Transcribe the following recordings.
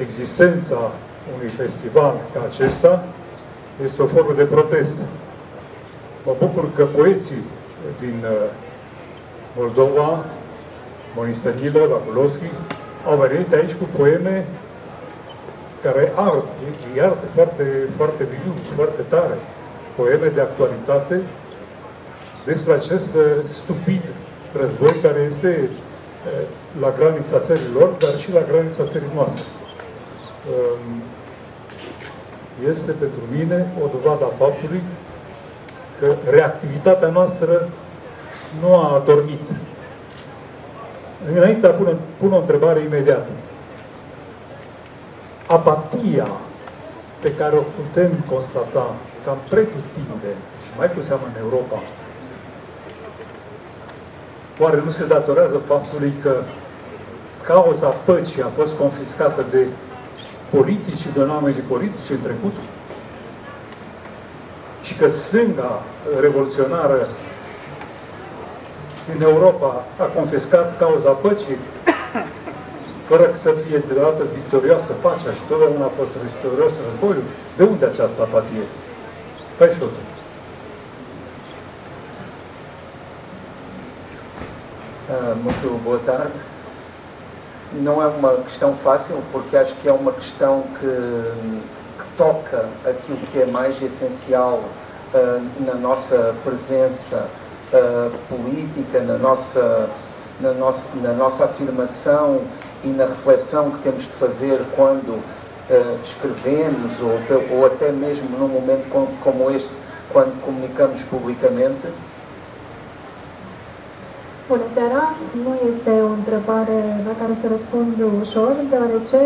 existența unui festival ca acesta este o formă de protest. Mă bucur că poeții din Moldova, Monistanilă, Vaculovski, au venit aici cu poeme care artă foarte, foarte viu, foarte tare, poeme de actualitate despre acest stupid război care este la granița țărilor, dar și la granița țării noastre. Este pentru mine o dovadă a faptului că reactivitatea noastră nu a adormit. Înainte pun o întrebare imediată. Apatia pe care o putem constata cam pretutindeni, și mai cu seamă în Europa, oare nu se datorează faptului că cauza păcii a fost confiscată de politici și de oamenii politici în trecut? Și că stânga revoluționară din Europa a confiscat cauza păcii, fără să fie deodată victorioasă pacea și totdeauna a fost victorios războiul? De unde această apatie? Peixoto. Muito boa tarde. Não é uma questão fácil, porque acho que é uma questão que toca aquilo que é mais essencial na nossa presença política, na nossa afirmação e na reflexão que temos de fazer quando escrevemos ou até mesmo num momento como este, quando comunicamos publicamente. Bună seara! Nu este o întrebare la care să răspund ușor, deoarece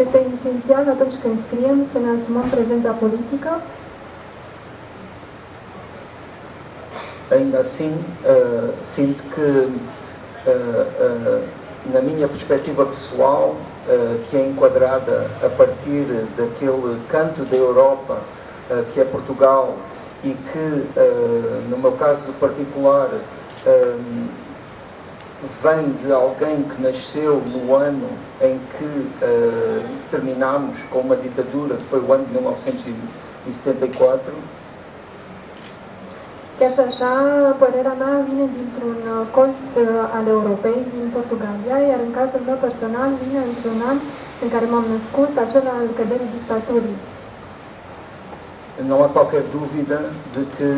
este esențial atunci când scriem să ne asumăm prezența politică. Ainda assim, sinto que, na minha perspectiva pessoal, que é enquadrada a partir daquele canto da Europa, que é Portugal, e que, no meu caso particular, vem de alguém que nasceu no ano em que terminámos com uma ditadura, que foi o ano de 1974. Chiar și așa, părerea mea vine dintr-un colț al Europei, din Portugalia, iar în cazul meu personal vine într-un an în care m-am născut, acela al căderii dictaturii. Não há qualquer dúvida de que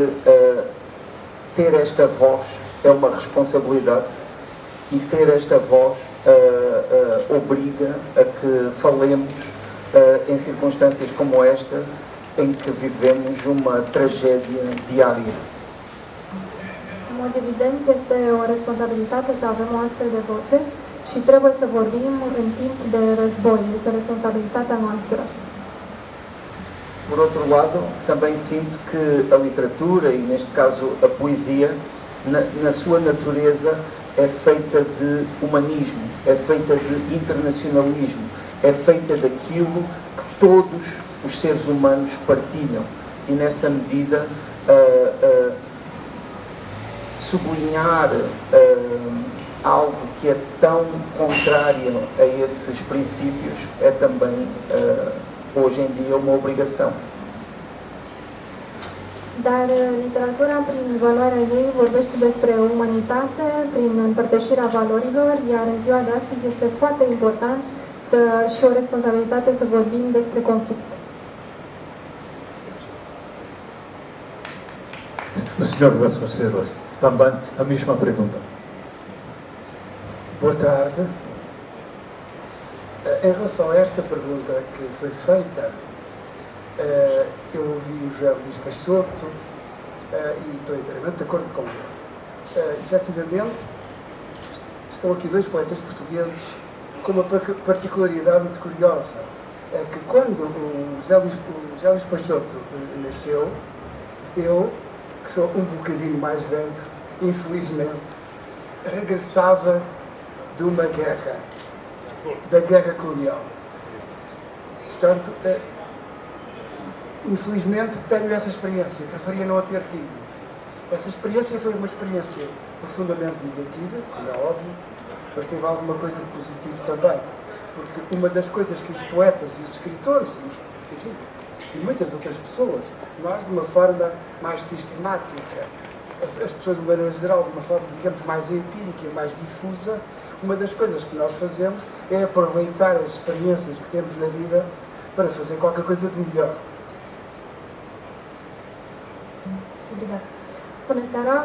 ter esta voz é uma responsabilidade e ter esta voz obriga a que falemos em circunstâncias como esta, em que vivemos uma tragédia diária. În mod evident, este o responsabilitate să avem o astfel de voce și trebuie să vorbim în timp de război. Este responsabilitatea noastră. Por outro lado, também sinto que a literatura, e neste caso a poesia, na sua natureza, é feita de humanismo, é feita de internacionalismo, é feita daquilo que todos os seres humanos partilham. E nessa medida, sublinhar algo que é tão contrário a esses princípios é também, hoje em dia, uma obrigação. Dar literatura, prin valoarea ei, vorbește despre umanitate, prin împărtășirea valorilor, iar în ziua de astăzi este foarte important și o responsabilitate să vorbim despre conflict. Senhor Vasconcelos, também a mesma pergunta. Boa tarde. Em relação a esta pergunta que foi feita, eu ouvi o José Luís Peixoto e estou inteiramente de acordo com ele. Efetivamente, estão aqui dois poetas portugueses com uma particularidade muito curiosa. É que quando o José Luís Peixoto nasceu, eu, que sou um bocadinho mais velho, infelizmente, regressava de uma guerra, da guerra colonial. Portanto, infelizmente tenho essa experiência, preferia não a ter tido. Essa experiência foi uma experiência profundamente negativa, como é óbvio, mas teve alguma coisa de positivo também. Porque uma das coisas que os poetas e os escritores, enfim, e muitas outras pessoas, nós de uma forma mais sistemática, as pessoas de maneira geral, de uma forma, digamos, mais empírica e mais difusa, uma das coisas que nós fazemos é aproveitar as experiências que temos na vida para fazer qualquer coisa de melhor. Obrigada. Bună seara!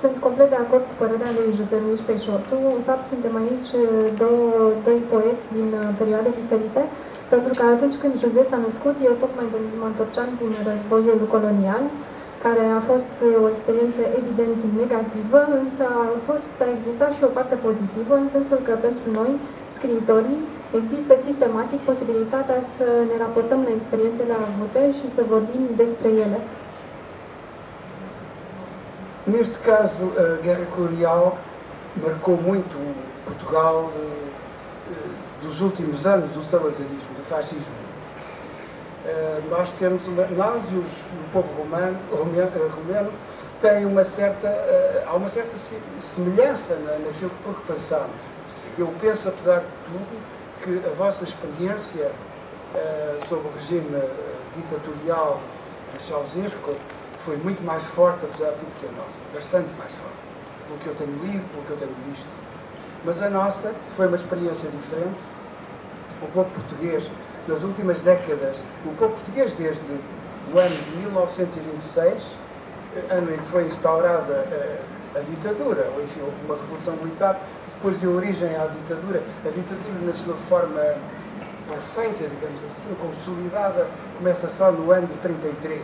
Sunt complet de acord cu părerea lui José Luis Peixoto. În fapt, suntem aici doi poeți din perioade diferite, pentru că atunci când José s-a născut, eu tocmai mă întorceam din războiul colonial, care a fost o experiență evident negativă, însă a existat și o parte pozitivă, în sensul că pentru noi, scriitorii, există sistematic posibilitatea să ne raportăm la experiențele avute și să vorbim despre ele. Neste caso, a guerra colonial marcou muito Portugal dos últimos anos do salazarismo, do fascismo. Nós e o povo romeno tem há uma certa semelhança naquilo que passamos. Eu penso, apesar de tudo, que a vossa experiência sob o regime ditatorial de Ceausescu foi muito mais forte, apesar de tudo, que a nossa. Bastante mais forte. Pelo que eu tenho lido, pelo que eu tenho visto. Mas a nossa foi uma experiência diferente. O povo português, nas últimas décadas, o povo português desde o ano de 1926, ano em que foi instaurada a ditadura, ou enfim, houve uma revolução militar, depois deu origem à ditadura. A ditadura, na sua forma perfeita, digamos assim, consolidada, começa só no ano de 33.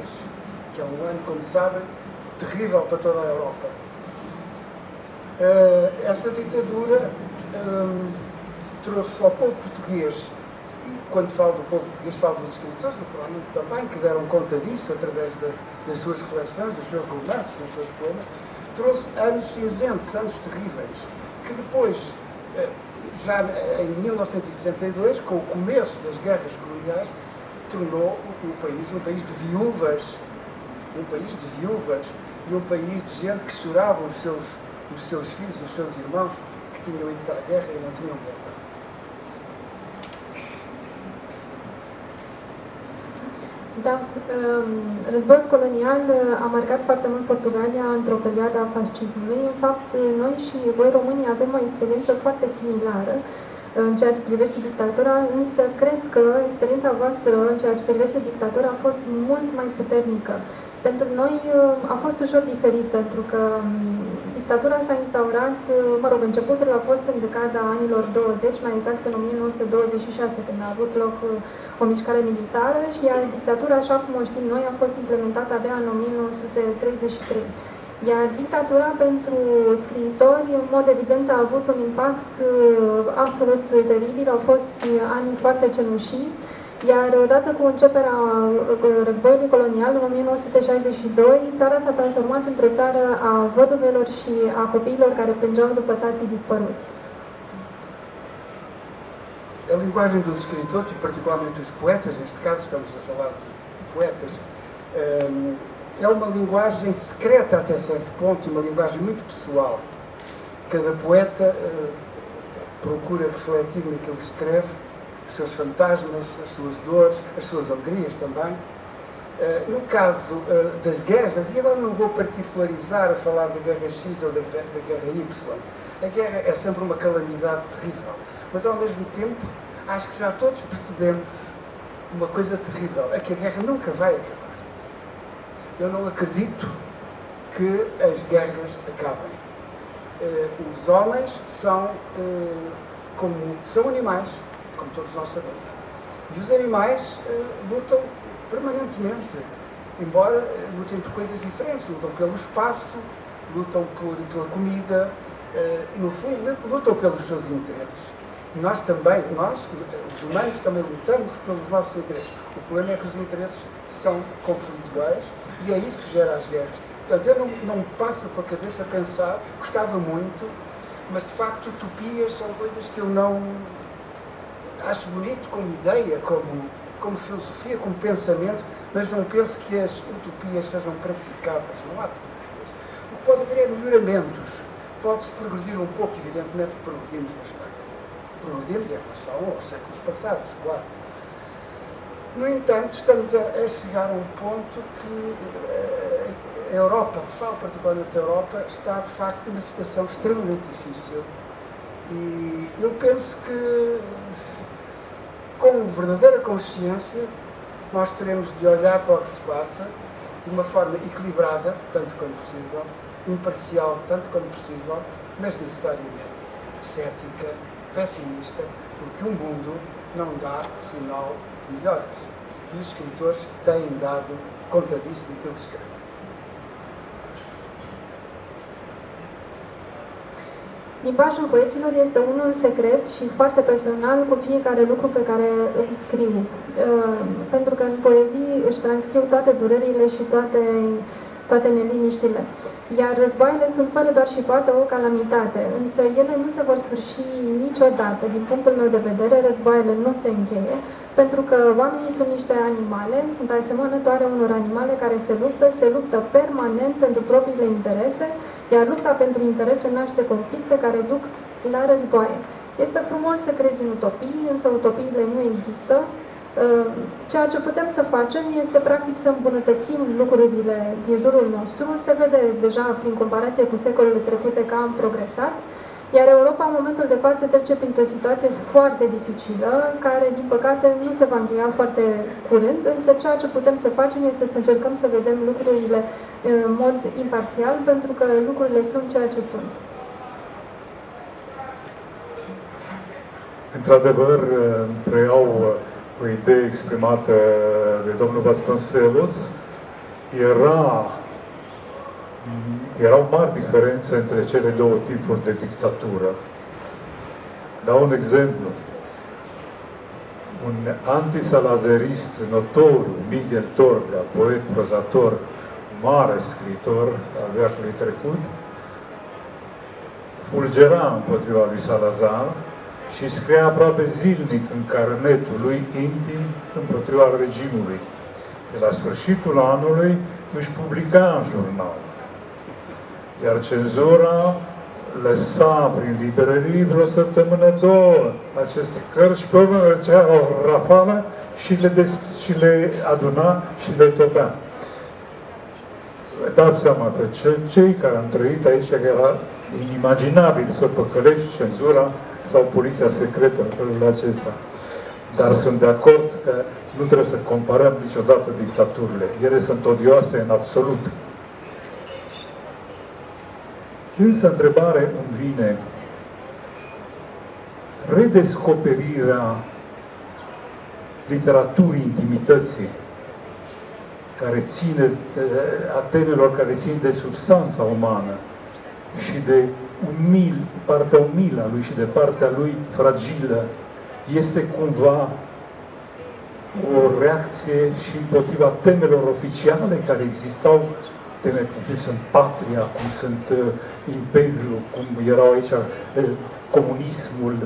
Que é um ano, como sabem, terrível para toda a Europa. Essa ditadura trouxe ao povo português, e quando falo do povo português, falo dos escritores, naturalmente também, que deram conta disso através das suas reflexões, dos seus romances, dos seus poemas, trouxe anos cinzentos, anos terríveis, que depois, já em 1962, com o começo das guerras coloniais, tornou o país um país de viúvas, e um país de gente que chorava os seus filhos, os seus irmãos, que tinham ido para a guerra e não tinham voltado. Da, războiul colonial a marcat foarte mult Portugalia într-o perioadă a fascismului. În fapt, noi și voi românii avem o experiență foarte similară în ceea ce privește dictatura, însă cred că experiența voastră în ceea ce privește dictatura a fost mult mai puternică. Pentru noi a fost ușor diferit, pentru că dictatura s-a instaurat, începutul a fost în decada anilor 20, mai exact în 1926, când a avut loc o mișcare militară, și iar dictatura, așa cum o știm noi, a fost implementată abia în 1933. Iar dictatura pentru scriitori, în mod evident, a avut un impact absolut teribil, au fost ani foarte cenușii, iar odată cu începerea războiului colonial, în 1962, țara s-a transformat într-o țară a văduvelor și a copiilor care plângeau după tații dispăruți. A linguagem dos escritores, e particularmente dos poetas, neste caso estamos a falar de poetas, é uma linguagem secreta até certo ponto, e uma linguagem muito pessoal. Cada poeta procura refletir naquilo que escreve, os seus fantasmas, as suas dores, as suas alegrias também. No caso das guerras, e agora não vou particularizar a falar da guerra X ou da guerra Y, a guerra é sempre uma calamidade terrível, mas ao mesmo tempo acho que já todos percebemos uma coisa terrível, é que a guerra nunca vai acabar. Eu não acredito que as guerras acabem. Os homens são animais, como todos nós sabemos. E os animais lutam permanentemente, embora lutem por coisas diferentes, lutam pelo espaço, lutam pela comida, no fundo lutam pelos seus interesses. Nós também, os humanos também lutamos pelos nossos interesses. O problema é que os interesses são conflituais e é isso que gera as guerras. Portanto, eu não me passa pela cabeça pensar, gostava muito, mas de facto utopias são coisas que eu não acho bonito como ideia, como filosofia, como pensamento, mas não penso que as utopias sejam praticáveis. Não há utopias. O que pode haver é melhoramentos. Pode-se progredir um pouco, evidentemente progredimos bastante. progredimos em relação aos séculos passados, claro. No entanto, estamos a chegar a um ponto que a Europa, falo particularmente a Europa, está de facto numa situação extremamente difícil. E eu penso que, com verdadeira consciência, nós teremos de olhar para o que se passa de uma forma equilibrada, tanto quanto possível, imparcial, tanto quanto possível, mas necessariamente cética, pessimista, porque o mundo não dá sinal de melhoras. E os escritores têm dado conta disso naquilo que escrevem. Limbajul poeților este unul secret și foarte personal cu fiecare lucru pe care îl scriu. Pentru că în poezii își transcriu toate durerile și toate neliniștile. Iar războaiele sunt fără doar și poate o calamitate, însă ele nu se vor sfârși niciodată. Din punctul meu de vedere, războaiele nu se încheie, pentru că oamenii sunt niște animale, sunt asemănătoare unor animale care se luptă permanent pentru propriile interese, iar lupta pentru interese naște conflicte care duc la războaie. Este frumos să crezi în utopii, însă utopiile nu există. Ceea ce putem să facem este practic să îmbunătățim lucrurile din jurul nostru. Se vede deja prin comparație cu secolele trecute că am progresat, iar Europa în momentul de față trece printr-o situație foarte dificilă, care din păcate nu se va încheia foarte curând, însă ceea ce putem să facem este să încercăm să vedem lucrurile în mod imparțial, pentru că lucrurile sunt ceea ce sunt. Într-adevăr, preiau o idee exprimată de domnul Vasconcelos, erau mari diferențe între cele două tipuri de dictatură. Dau un exemplu. Un antisalazerist notoriu, Miguel Torga, poet, prozator, mare scriitor al veacului trecut, fulgera împotriva lui Salazar și scria aproape zilnic în carnetul lui intim împotriva regimului. De la sfârșitul anului își publica în jurnal. Iar cenzura lăsa prin librării vreo săptămână, două aceste cărți și pe urmă mergea o rafală și le aduna și le topea. Dați seama că cei care am trăit aici, că era inimaginabil să păcălești cenzura sau poliția secretă în felul acesta. Dar sunt de acord că nu trebuie să comparăm niciodată dictaturile. Ele sunt odioase în absolut. Însă întrebare îmi vine: redescoperirea literaturii intimității, care ține, a temelor care țin de substanța umană și de partea umilă a lui și de partea lui fragilă, este cumva o reacție și împotriva temelor oficiale care existau, teme cum sunt patria, cum sunt imperiul, cum erau aici comunismul,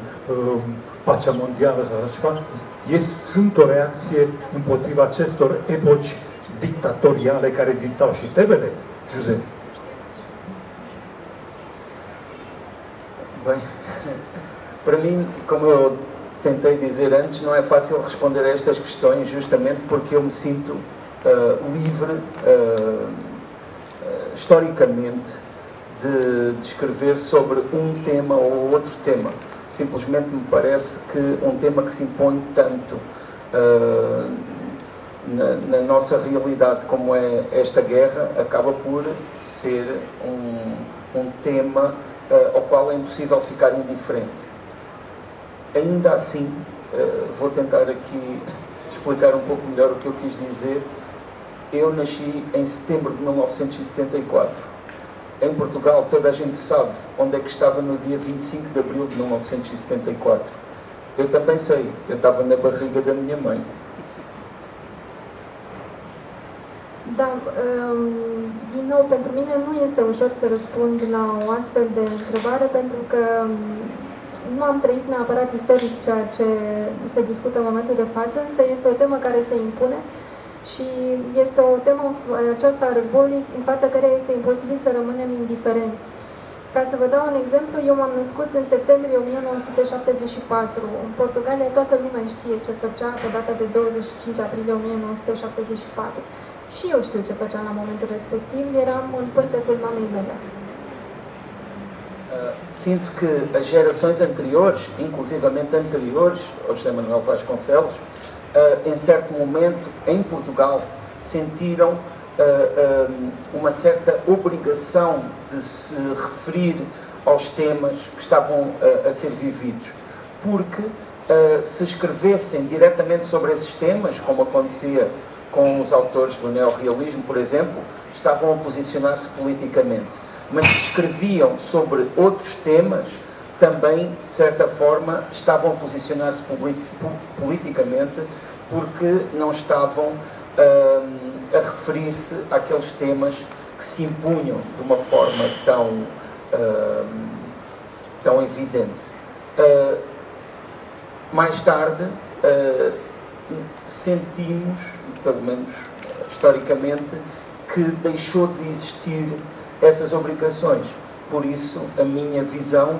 pacea mondială sau așa ceva. Sunt o reacție împotriva acestor epoci dictatoriale care dictau și temele, José. Bem, para mim, como eu tentei dizer antes, não é fácil responder a estas questões justamente porque eu me sinto livre, historicamente, de escrever sobre um tema ou outro tema. Simplesmente me parece que um tema que se impõe tanto na nossa realidade como é esta guerra acaba por ser um tema ao qual é impossível ficar indiferente. Ainda assim, vou tentar aqui explicar um pouco melhor o que eu quis dizer. Eu nasci em setembro de 1974. Em Portugal, toda a gente sabe onde é que estava no dia 25 de abril de 1974. Eu também sei, eu estava na barriga da minha mãe. Da, din nou, pentru mine nu este ușor să răspund la o astfel de întrebare, pentru că nu am trăit neapărat istoric ceea ce se discută în momentul de față, însă este o temă care se impune și este o temă aceasta a războiului în fața care este imposibil să rămânem indiferenți. Ca să vă dau un exemplu, eu m-am născut în septembrie 1974. În Portugalia toată lumea știe ce făcea pe data de 25 aprilie 1974. Și eu știu ce făceam la momentul respectiv, eram în pârtecul mamei mele. Sinto que as gerações anteriores, inclusivamente anteriores ao José Manuel Vasconcelos, em certo momento, em Portugal, sentiram uma certa obrigação de se referir aos temas que estavam a ser vividos, porque se escrevessem diretamente sobre esses temas, como acontecia com os autores do neorrealismo, por exemplo, estavam a posicionar-se politicamente. Mas se escreviam sobre outros temas, também, de certa forma, estavam a posicionar-se politicamente, porque não estavam a referir-se àqueles temas que se impunham de uma forma tão evidente. Mais tarde, sentimos, pelo menos historicamente, que deixou de existir essas obrigações. Por isso, a minha visão,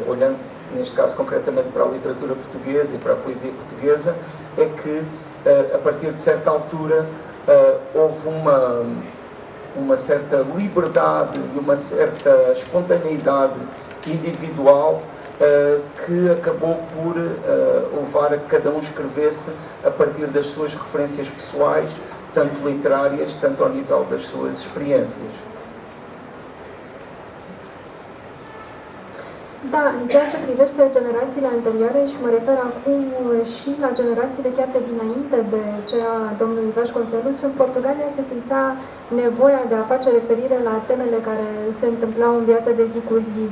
olhando neste caso concretamente para a literatura portuguesa e para a poesia portuguesa, é que a partir de certa altura houve uma certa liberdade e uma certa espontaneidade individual que acabou por levar a que cada um escrevesse a partir das suas referências pessoais, tanto literárias, tanto ao nível das suas experiências. Da, în ceea ce privește generațiile anterioare, și mă refer acum și la generațiile chiar de dinainte de cea a domnului Vasconcelos, în Portugalia se simțea nevoia de a face referire la temele care se întâmplau în viața de zi cu zi.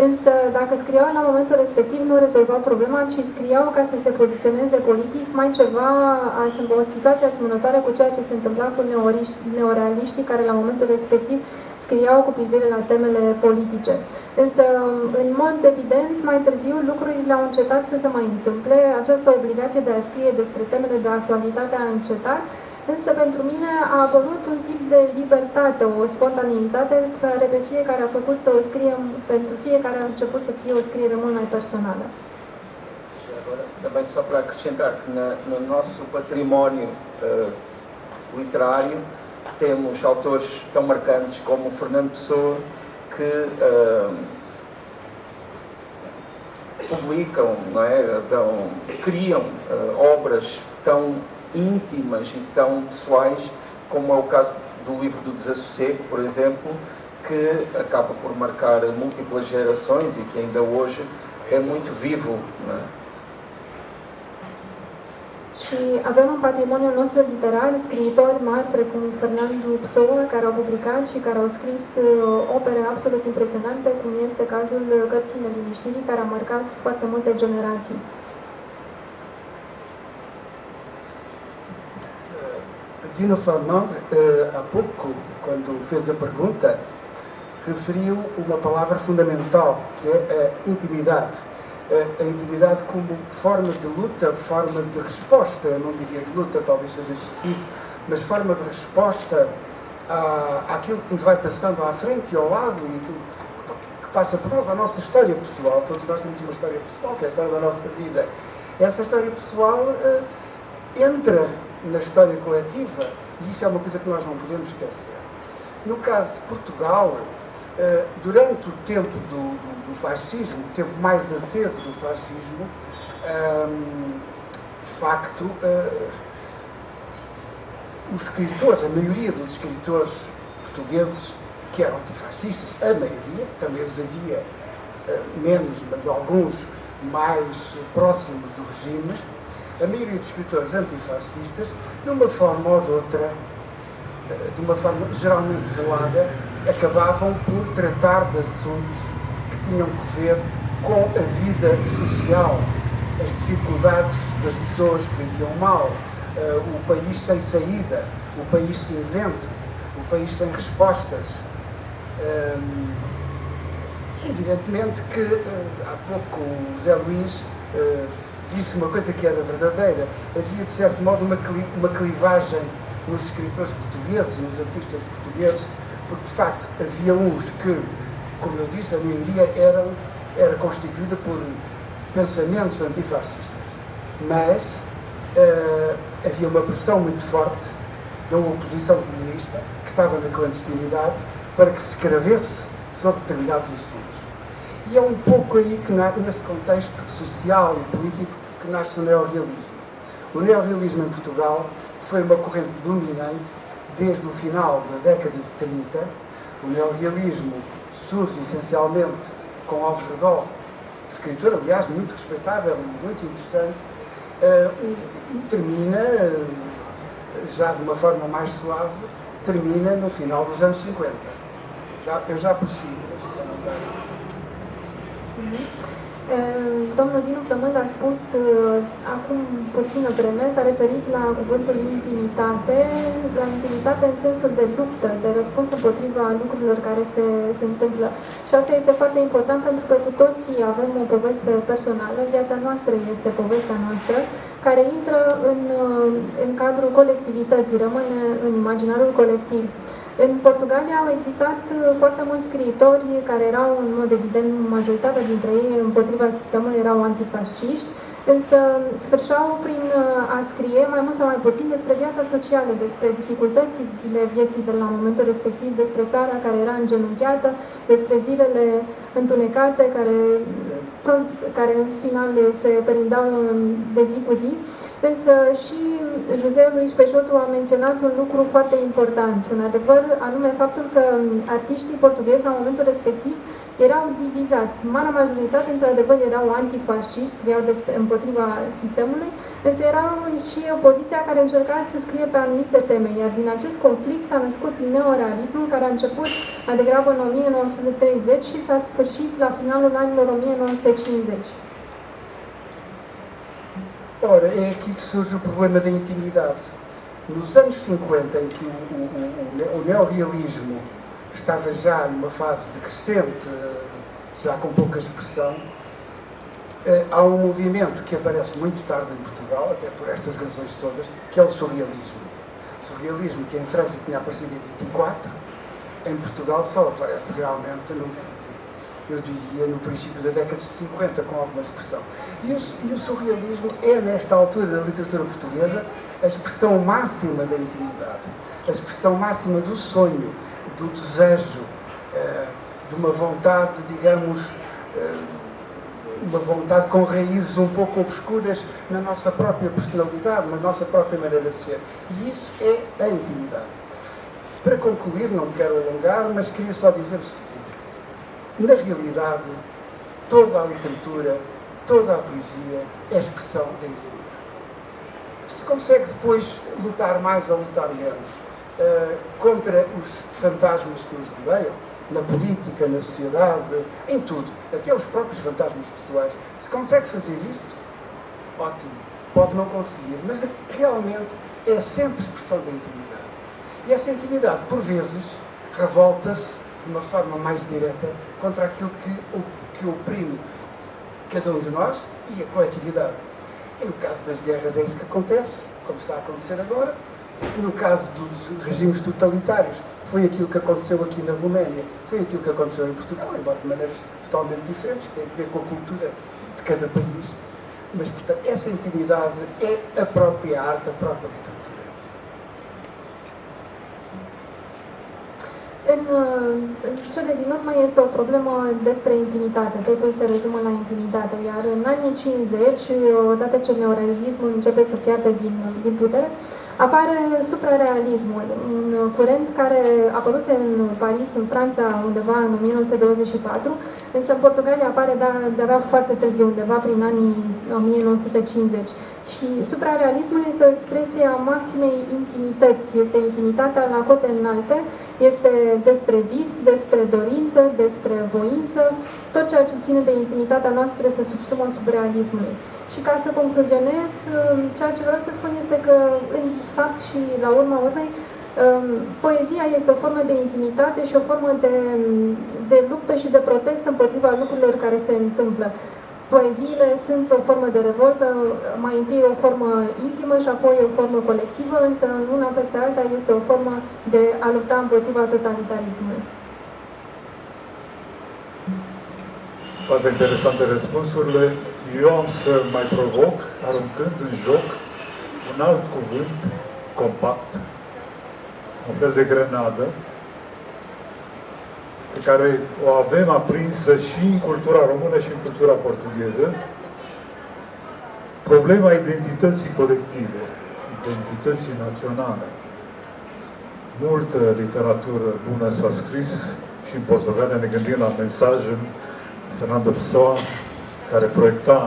Însă, dacă scriau la momentul respectiv, nu rezolvau problema, ci scriau ca să se poziționeze politic, mai ceva, o situație asemănătoare cu ceea ce se întâmpla cu neorealiștii, care la momentul respectiv scriau cu privire la temele politice. Însă, în mod evident, mai târziu lucrurile au încetat să se mai întâmple, această obligație de a scrie despre temele de actualitate a încetat, însă pentru mine a apărut un tip de libertate, o spontaneitate care pe fiecare a făcut să o scrie, pentru fiecare a început să fie o scriere mult mai personală. Agora, também só para acrescentar que no nosso património literário temos autores tão marcantes como Fernando Pessoa, que publicam, não é? Criam obras tão íntimas e tão pessoais, como é o caso do livro do Desassossego, por exemplo, que acaba por marcar múltiplas gerações e que ainda hoje é muito vivo, não é? Și avem în patrimoniul nostru literar scriitori mari precum Fernando Pessoa, care au publicat și care au scris opere absolut impresionante, cum este cazul Cărții neliniștirii, care a marcat foarte multe generații. Dino Fernand, há pouco, quando fez a pergunta, referiu uma palavra fundamental, que é a intimidade. A intimidade como forma de luta, forma de resposta, eu não diria de luta, talvez seja excessivo, mas forma de resposta àquilo que nos vai passando à frente e ao lado e que passa por nós, a nossa história pessoal. Todos nós temos uma história pessoal, que é a história da nossa vida. Essa história pessoal entra na história coletiva e isso é uma coisa que nós não podemos esquecer. No caso de Portugal, durante o tempo do fascismo, o tempo mais aceso do fascismo, de facto, os escritores, a maioria dos escritores portugueses que eram antifascistas, a maioria, também os havia menos, mas alguns mais próximos do regime, a maioria dos escritores antifascistas, de uma forma ou de outra, de uma forma geralmente velada, acabavam por tratar de assuntos que tinham que ver com a vida social, as dificuldades das pessoas que viviam mal, o país sem saída, o país cinzento, o país sem respostas. Evidentemente que há pouco o Zé Luís disse uma coisa que era verdadeira. Havia, de certo modo, uma clivagem nos escritores portugueses e nos artistas portugueses, porque de facto havia uns que, como eu disse, a maioria era constituída por pensamentos antifascistas, mas havia uma pressão muito forte da oposição comunista, que estava na clandestinidade, para que se escrevesse sobre determinados assuntos. E é um pouco aí que, nesse contexto social e político, que nasce o neorrealismo. O neorrealismo em Portugal foi uma corrente dominante desde o final da década de 30. O neorrealismo surge essencialmente com Alves Redol, escritor, aliás, muito respeitável e muito interessante, e termina, já de uma forma mais suave, termina no final dos anos 50. Eu já prossigo, mas para não dar... Domnul Dinu Flămând a spus acum puțină vreme, s-a referit la cuvântul intimitate, la intimitate în sensul de luptă, de răspuns împotriva lucrurilor care se întâmplă. Și asta este foarte important pentru că cu toții avem o poveste personală, viața noastră este povestea noastră, care intră în cadrul colectivității, rămâne în imaginarul colectiv. În Portugalia au existat foarte mulți scriitori care erau, în mod evident, majoritatea dintre ei împotriva sistemului, erau antifasciști, însă sfârșeau prin a scrie mai mult sau mai puțin despre viața socială, despre dificultățile vieții de la momentul respectiv, despre țara care era îngenunchiată, despre zilele întunecate care în final se perindau de zi cu zi. Însă și José Luis Peixoto a menționat un lucru foarte important, un adevăr, anume faptul că artiștii portughezi la momentul respectiv erau divizați. Marea majoritate, într-adevăr, erau antifasciști, scriau împotriva sistemului, însă era și opoziția care încerca să scrie pe anumite teme, iar din acest conflict s-a născut neorealismul, care a început mai degrabă în 1930 și s-a sfârșit la finalul anilor 1950. Ora, é aqui que surge o problema da intimidade. Nos anos 50, em que o neorrealismo estava já numa fase decrescente, já com pouca expressão, há um movimento que aparece muito tarde em Portugal, até por estas razões todas, que é o surrealismo. O surrealismo que em França tinha aparecido em 24, em Portugal só aparece realmente eu diria, no princípio da década de 50, com alguma expressão. E o surrealismo é, nesta altura da literatura portuguesa, a expressão máxima da intimidade, a expressão máxima do sonho, do desejo, de uma vontade, digamos, uma vontade com raízes um pouco obscuras na nossa própria personalidade, na nossa própria maneira de ser. E isso é a intimidade. Para concluir, não me quero alongar, mas queria só dizer o seguinte. Na realidade, toda a literatura, toda a poesia é expressão da intimidade. Se consegue depois lutar mais ou lutar menos contra os fantasmas que nos rodeiam, na política, na sociedade, em tudo, até os próprios fantasmas pessoais, se consegue fazer isso, ótimo. Pode não conseguir, mas realmente é sempre expressão da intimidade. E essa intimidade, por vezes, revolta-se de uma forma mais direta contra aquilo que oprime cada um de nós e a coletividade. E no caso das guerras é isso que acontece, como está a acontecer agora. No caso dos regimes totalitários, foi aquilo que aconteceu aqui na Roménia, foi aquilo que aconteceu em Portugal, embora de maneiras totalmente diferentes, que têm a ver com a cultura de cada país. Mas, portanto, essa intimidade é a própria arte, a própria literatura. În cele din urmă este o problemă despre intimitate, totul se rezumă la intimitate, iar în anii 50, odată ce neorealismul începe să piardă din putere, apare suprarealismul, un curent care apăruse în Paris, în Franța, undeva în 1924, însă în Portugalia apare de-abia foarte târziu, undeva prin anii 1950. Și suprarealismul este o expresie a maximei intimități, este intimitatea la cote înalte, este despre vis, despre dorință, despre voință, tot ceea ce ține de intimitatea noastră se subsumă sub realismului. Și ca să concluzionez, ceea ce vreau să spun este că, în fapt și la urma urmei, poezia este o formă de intimitate și o formă de luptă și de protest împotriva lucrurilor care se întâmplă. poeziile sunt o formă de revoltă, mai întâi o formă intimă și apoi o formă colectivă, însă una peste alta este o formă de a lupta împotriva totalitarismului. Foarte interesante răspunsurile. Eu am să mai provoc, aruncând în joc un alt cuvânt compact, un fel de grenadă, pe care o avem aprinsă și în cultura română și în cultura portugheză, problema identității colective, identității naționale. Multă literatură bună s-a scris și în Portugalia, ne gândim la mesajul Fernando Pessoa, care proiecta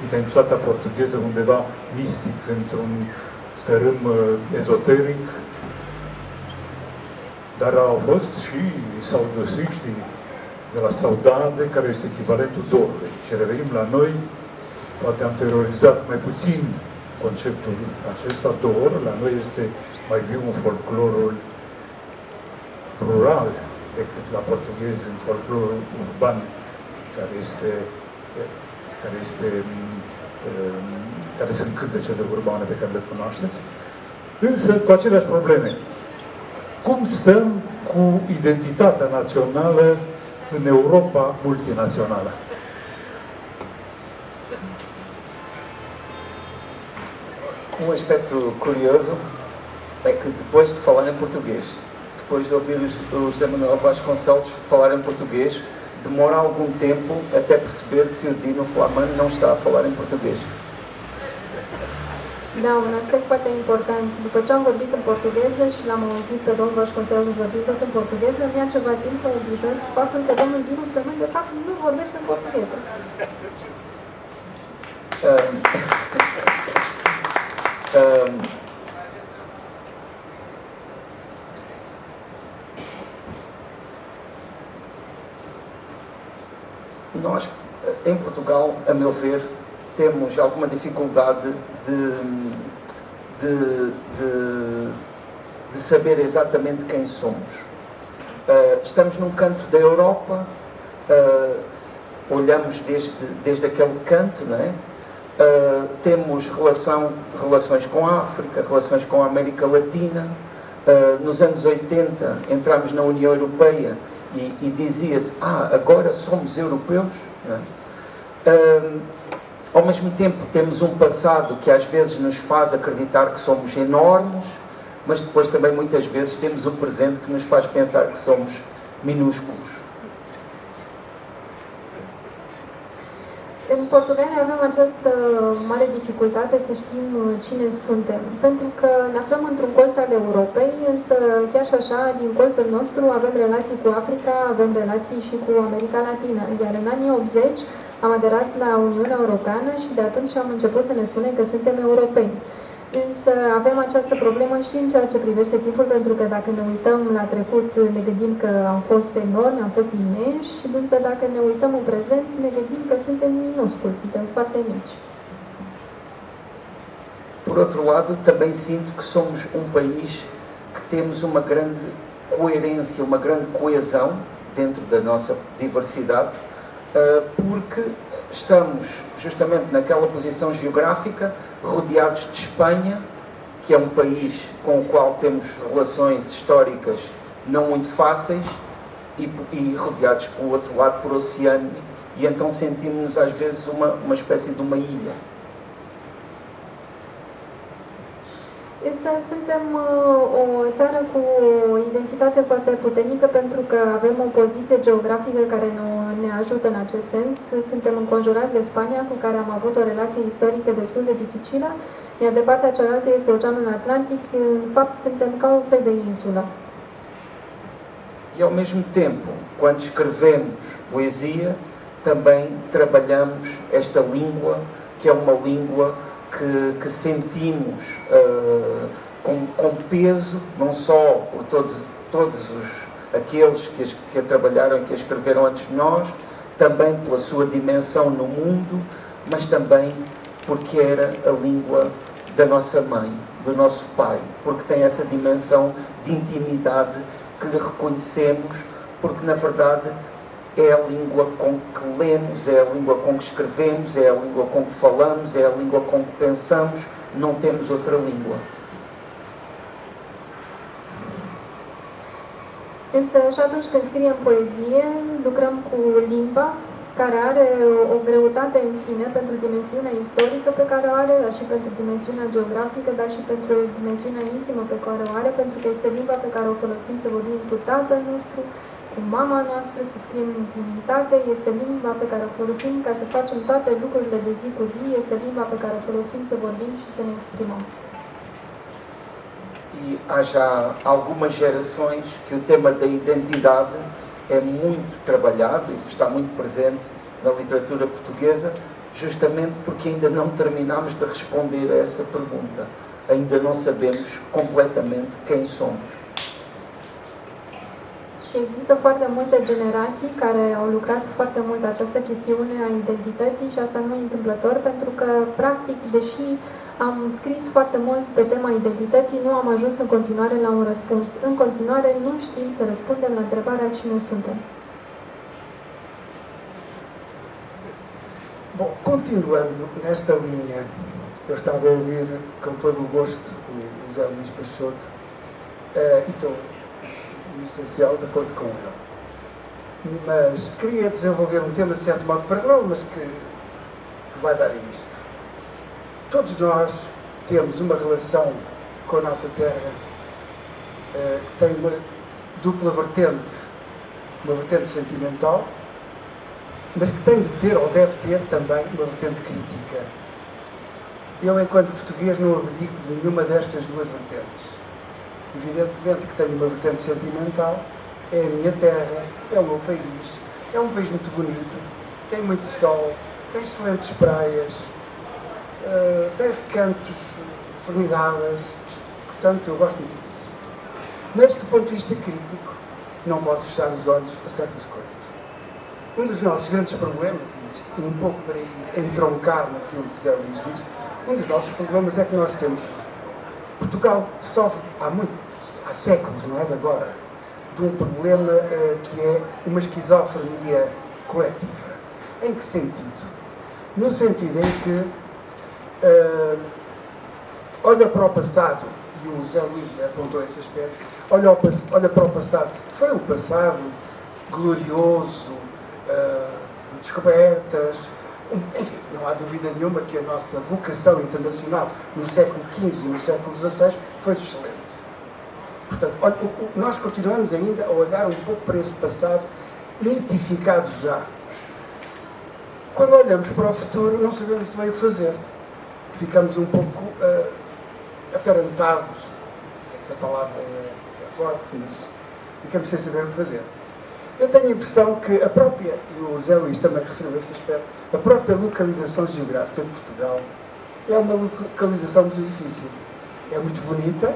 identitatea portugheză undeva mistic, într-un tărâm ezoteric, dar au fost și saudosiștii de la Saudade, care este echivalentul dorului. Și revenim la noi, poate am terorizat mai puțin conceptul acesta, dor, la noi este mai viu în folclorul rural decât la portughezi în folclorul urban, care sunt cântecele urbane pe care le cunoașteți, însă cu aceleași probleme. Cum stăm cu identitatea națională în Europa multinacională? Aspecto curioso é que depois de falar em português, depois de ouvir o José Manuel Vasconcelos falar em português, demora algum tempo até perceber que o Dino Flaman não está a falar em português. Da, un aspect foarte important. După ce am vorbit în portugheză și l-am auzit pe domnul Vasconcelos vorbind tot în portugheză, mi-a ceva timp să obișnuiesc cu faptul că domnul Dinu Flaman de fapt nu vorbește în portugheză. Nós, em Portugal, a meu ver, temos alguma dificuldade de saber exatamente quem somos. Estamos num canto da Europa, olhamos desde aquele canto, não é? Temos relações com a África, relações com a América Latina. Nos anos 80 entramos na União Europeia e dizia-se, agora somos europeus, não é? Ao mesmo tempo temos um passado que às vezes nos faz acreditar que somos enormes, mas depois também muitas vezes temos um presente que nos faz pensar que somos minúsculos. În Portugalia avem această mare dificultate să știm cine suntem, pentru că ne aflăm într-un colț al Europei, însă chiar și așa, din colțul nostru avem relații cu Africa, avem relații și cu America Latină, iar în anii 80 am aderat la Uniunea Europeană și de atunci am început să ne spunem că suntem europeni. Însă avem această problemă și în ceea ce privește timpul, pentru că dacă ne uităm la trecut, ne gândim că am fost enormi, am fost imensi, însă dacă ne uităm în prezent, ne gândim că suntem minusculi, suntem foarte mici. Por outro lado, também sinto que somos um país que temos uma grande coerência, uma grande coesão dentro da nossa diversidade, porque estamos justamente naquela posição geográfica, rodeados de Espanha, que é um país com o qual temos relações históricas não muito fáceis, e rodeados, por outro lado, por oceano, e então sentimos-nos às vezes uma espécie de uma ilha. Însă suntem o țară cu o identitate foarte puternică pentru că avem o poziție geografică care ne ajută în acest sens. Suntem înconjurați de Spania, cu care am avut o relație istorică destul de dificilă, iar de partea cealaltă este Oceanul Atlantic. În fapt, suntem ca un fel de insulă. E ao mesmo tempo, quando escrevemos poesia, também trabalhamos esta língua, que é uma língua que sentimos com peso, não só por todos aqueles que a trabalharam e que a escreveram antes de nós, também pela sua dimensão no mundo, mas também porque era a língua da nossa mãe, do nosso pai, porque tem essa dimensão de intimidade que lhe reconhecemos, porque na verdade é a língua com que lemos, é a língua com que escrevemos, é a língua com que falamos, é a língua com que pensamos, não temos outra língua. Însă și atunci când scriem poezie, lucrăm cu limba, care are o greutate în sine pentru dimensiunea istorică pe care o are, dar și pentru dimensiunea geografică, dar și pentru dimensiunea intimă pe care o are, pentru că este limba pe care o folosim să vorbim cu tatăl nostru, cu mama noastră, să scriem în intimitate, este limba pe care o folosim ca să facem toate lucrurile de zi cu zi, este limba pe care o folosim să vorbim și să ne exprimăm. E há já algumas gerações que o tema da identidade é muito trabalhado e está muito presente na literatura portuguesa, justamente porque ainda não terminamos de responder a essa pergunta. Ainda não sabemos completamente quem somos. Și există foarte multe generații care au lucrat foarte mult această chestiune a identității și asta nu e întâmplător, pentru că, practic, deși am scris foarte mult pe tema identității, nu am ajuns în continuare la un răspuns. În continuare nu știm să răspundem la întrebarea cine suntem. Bom, continuando nesta linha, eu estava a ouvir com todo o gosto o José Luís Peixoto e estou essencial de acordo com ele. Mas queria desenvolver um tema de certo modo paralelo, mas que vai dar a isto. Todos nós temos uma relação com a nossa terra que tem uma dupla vertente, uma vertente sentimental, mas que tem de ter, ou deve ter também, uma vertente crítica. Eu, enquanto português, não abdico de nenhuma destas duas vertentes. Evidentemente que tenho uma vertente sentimental, é a minha terra, é o meu país, é um país muito bonito, tem muito sol, tem excelentes praias, tem recantos formidáveis, portanto eu gosto muito disso. Mas do ponto de vista crítico, não posso fechar os olhos a certas coisas. Um dos nossos grandes problemas, e isto um pouco para entroncar naquilo que José Luís disse, um dos nossos problemas é que nós temos. Portugal sofre há séculos, não é de agora, de um problema que é uma esquizofrenia coletiva. Em que sentido? No sentido em que olha para o passado, e o José Luís apontou esse aspecto, olha para o passado, foi um passado glorioso, de descobertas, enfim, não há dúvida nenhuma que a nossa vocação internacional no século XV e no século XVI foi excelente. Portanto, nós continuamos ainda a olhar um pouco para esse passado mitificado já. Quando olhamos para o futuro, não sabemos bem o que fazer. Ficamos um pouco atarantados, não sei se a palavra é forte, mas ficamos sem saber o que fazer. Eu tenho a impressão que a própria, e o José Luís também referiu esse aspecto, a própria localização geográfica de Portugal é uma localização muito difícil. É muito bonita,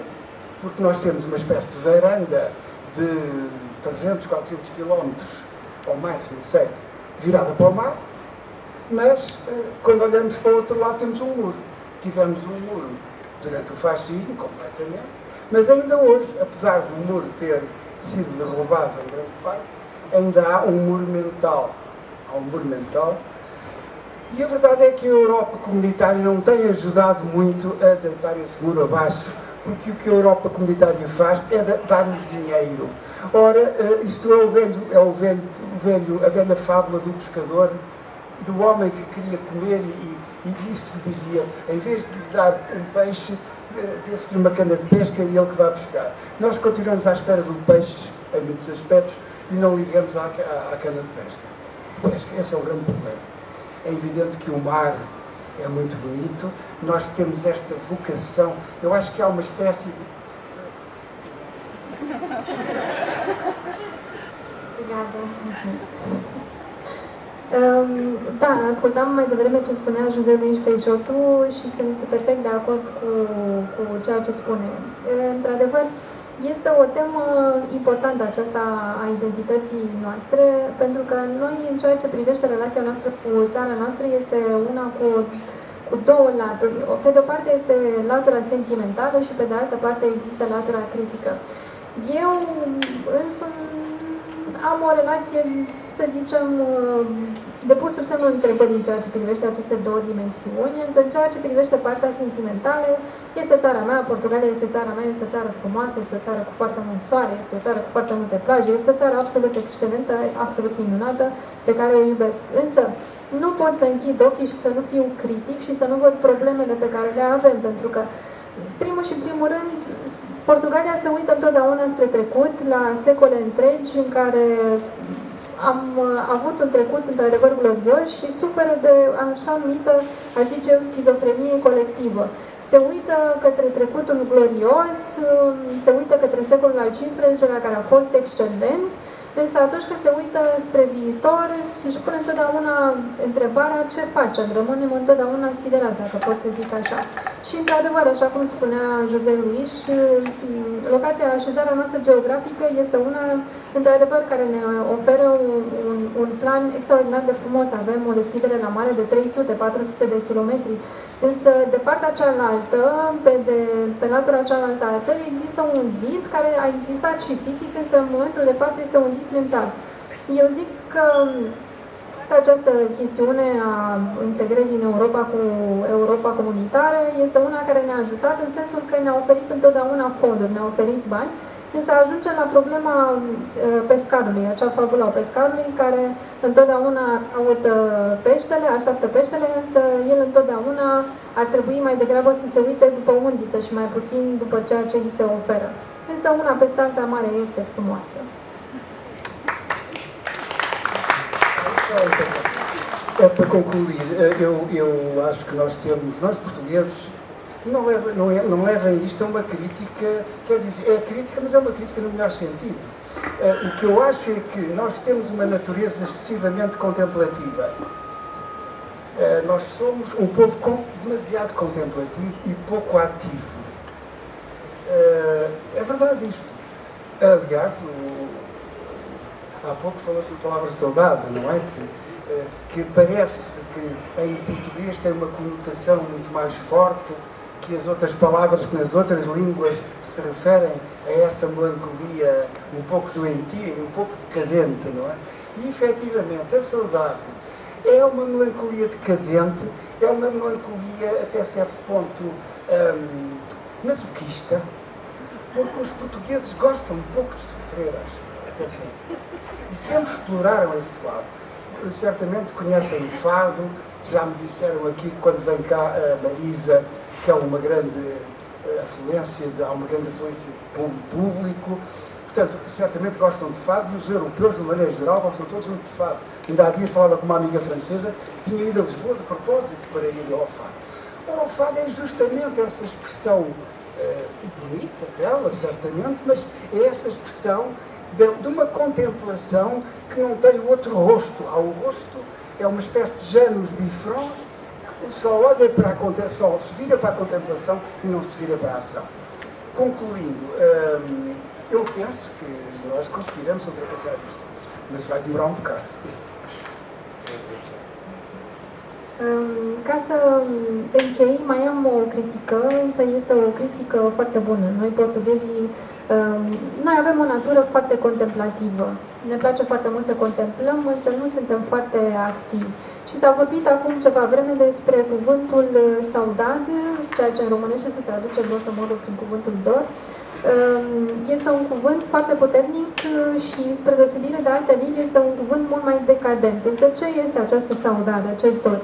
porque nós temos uma espécie de varanda de 300, 400 quilómetros, ou mais, não sei, virada para o mar, mas quando olhamos para o outro lado temos um muro. Tivemos um muro durante o fascismo, completamente, mas ainda hoje, apesar do muro ter sido derrubado em grande parte, ainda há um muro mental. Há um muro mental. E a verdade é que a Europa comunitária não tem ajudado muito a deitar esse muro abaixo, porque o que a Europa comunitária faz é dar-nos dinheiro. Ora, isto é a velha fábula do pescador, do homem que queria comer e se dizia, em vez de lhe dar um peixe, desse-lhe uma cana de pesca e ele que vai pescar. Nós continuamos à espera do peixe, em muitos aspectos, e não ligamos à cana de pesca. Esse é um grande problema. É evidente que o mar é muito bonito, nós temos esta vocação, eu acho que há uma espécie de... Obrigada. Da, ascultam mai devreme ce spunea José Luís Peixoto și sunt perfect de acord cu ceea ce spune. Într-adevăr, este o temă importantă aceasta a identității noastre, pentru că noi, în ceea ce privește relația noastră cu țara noastră, este una cu două laturi. Pe de o parte este latura sentimentală și pe de altă parte există latura critică. Eu însumi am o relație să zicem, depus sub semnul întrebării în ceea ce privește aceste două dimensiuni, însă în ceea ce privește partea sentimentală, este țara mea, Portugalia este țara mea, este o țară frumoasă, este o țară cu foarte mult soare, este o țară cu foarte multe plaje, este o țară absolut excelentă, absolut minunată, pe care o iubesc. Însă, nu pot să închid ochii și să nu fiu critic și să nu văd problemele pe care le avem, pentru că, primul și primul rând, Portugalia se uită întotdeauna spre trecut, la secole întregi în care am avut un trecut într-adevăr glorios și suferă de așa numită, aș zice eu, schizofrenie colectivă. Se uită către trecutul glorios, se uită către secolul al XV-lea care a fost excelent, însă atunci când se uită spre viitor, își pune întotdeauna întrebarea ce facem, rămânem întotdeauna sfiderați, dacă pot să zic așa. Și într-adevăr, așa cum spunea José Luis, locația, așezarea noastră geografică este una, într-adevăr, care ne oferă un plan extraordinar de frumos. Avem o deschidere la mare de 300-400 de kilometri. Însă, de partea cealaltă, pe latura cealaltă a țării, există un zid care a existat și fizic, însă în momentul de față este un zid mental. Eu zic că această chestiune a integrării în Europa cu Europa comunitară este una care ne-a ajutat în sensul că ne-a oferit întotdeauna fonduri, ne-a oferit bani, însă ajungem la problema pescarului, acea fabulă a pescarului care întotdeauna caută peștele, așteaptă peștele, însă el întotdeauna ar trebui mai degrabă să se uite după undiță și mai puțin după ceea ce îi se oferă. Însă una peste alta mare este frumoasă. Para concluir, eu acho que nós portugueses, não levem isto a uma crítica, quer dizer, é crítica, mas é uma crítica no melhor sentido. O que eu acho é que nós temos uma natureza excessivamente contemplativa. Nós somos um povo demasiado contemplativo e pouco ativo. É verdade isto. Aliás, há pouco falou-se da palavra saudade, não é? Que parece que em português tem uma conotação muito mais forte que as outras palavras que nas outras línguas se referem a essa melancolia um pouco doentia e um pouco decadente, não é? E efetivamente a saudade é uma melancolia decadente, é uma melancolia até certo ponto masoquista, porque os portugueses gostam um pouco de sofrer, acho, até sempre. E sempre exploraram esse lado. Certamente conhecem o fado, já me disseram aqui que quando vem cá a Marisa, que há uma grande afluência de público, portanto, certamente gostam de fado, e os europeus, de maneira geral, gostam todos muito de fado. Ainda há dia falava com uma amiga francesa que tinha ido a Lisboa de propósito para ir ao fado. Ora, o fado é justamente essa expressão bonita dela, certamente, mas é essa expressão de uma contemplação que não tem outro rosto. O rosto é uma espécie de Janus bifrons que só olha para só se vira para a contemplação e não se vira para a ação. Concluindo, eu penso que nós conseguiremos ultrapassar isto, mas vai demorar um bocado. Ca să închei, mai am o critică, însă este o critică foarte bună. Noi, portughezii, noi avem o natură foarte contemplativă. Ne place foarte mult să contemplăm, însă nu suntem foarte activi. Și s-a vorbit acum ceva vreme despre cuvântul saudade, ceea ce în românește se traduce grosomodul prin cuvântul dor. Este un cuvânt foarte puternic și, spre deosebire de alte limbi, este un cuvânt mult mai decadent. Însă ce este această saudade, acest dor?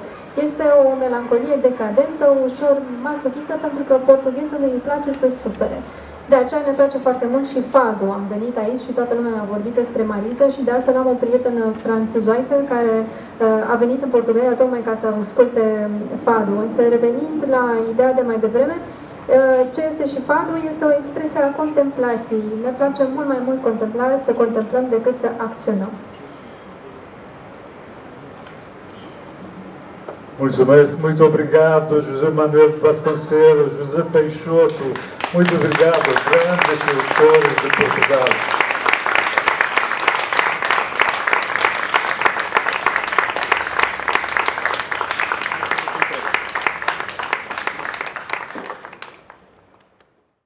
Este o melancolie decadentă, ușor masochistă, pentru că portughezului îi place să sufere. De aceea ne place foarte mult și fado. Am venit aici și toată lumea a vorbit despre Marisa și de altfel am o prietenă franțuzoaică care a venit în Portugalia tocmai ca să asculte fado. Însă revenind la ideea de mai devreme, ce este și fado este o expresie a contemplației. Ne place mult mai mult să contemplăm decât să acționăm. Mulțumesc, muito obrigado, José Manuel Vasconcelos, José Peixoto, muito obrigado, grandes autores de Portugal.